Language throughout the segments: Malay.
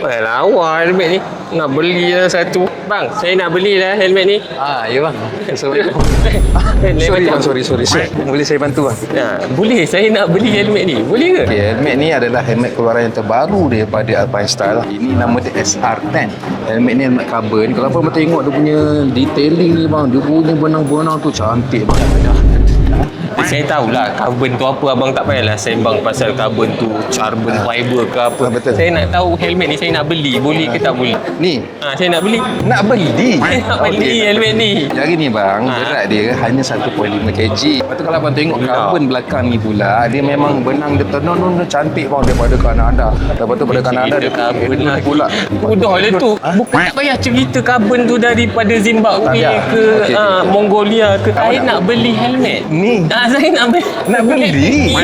Lawa helmet ni. Nak beli lah satu. Bang, saya nak beli lah helmet ni. Ya bang. Sorry. Sorry. Boleh saya bantu bang? Boleh, saya nak beli helmet ni. Boleh ke? Okay, helmet ni adalah helmet keluaran yang terbaru daripada Alpine Style. Ini nama dia SR10. Helmet ni helmet carbon. Kalau abang tengok dia punya detailing ni bang, dia punya benang-benang tu cantik bang. Saya tahulah carbon tu apa. Abang tak payahlah sembang pasal carbon tu carbon fiber ke apa. Betul. Saya nak tahu helmet ni saya nak beli. Boleh ke tak boleh? Ni Saya nak beli. nak beli. Saya nak beli helmet ni. Jadi ni bang, berat dia hanya 1.5 kg. Lepas tu kalau abang tengok carbon belakang ni pula, dia memang benang dia tenun cantik bang daripada Kanada. Lepas tu pada Kanada dia carbon lah pula. Udah lah tu. Bukan tak payah cerita carbon tu daripada Zimbabwe ke Mongolia ke. Saya nak beli helmet. Ni Saya nak beli. nak beli.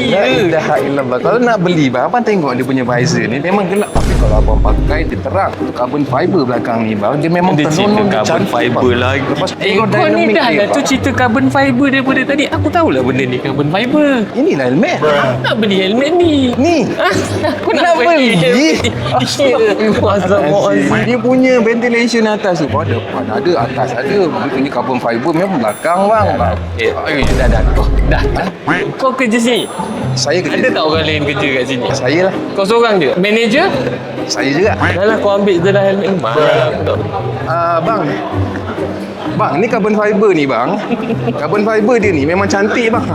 La Ya. ilaha illallah. Kalau nak beli bang, abang tengok dia punya visor ni memang gelap. Tapi kalau abang pakai dia terang. Carbon fiber belakang ni bang, dia memang Dia cerita tenun carbon fiber lagi. Lepas Kau ni dah lah tu cerita carbon fiber daripada tadi. Aku tahulah benda ni carbon fiber. Inilah helmet. Nak beli helmet ni. Ni Aku nak beli. Astagfirullahaladzim. Dia punya ventilation atas tu bang, depan ada, atas ada. Dia punya carbon fiber memang belakang bang. Dah. Kau kerja sini? Saya kerja. Ada tak orang lain kerja kat sini? Saya lah. Kau seorang je? Manager? Saya juga. Dah lah kau ambil je lah helmet ni. Mahal aku tak. Bang. Bang, ni carbon fiber ni bang. Carbon fiber dia ni memang cantik bang.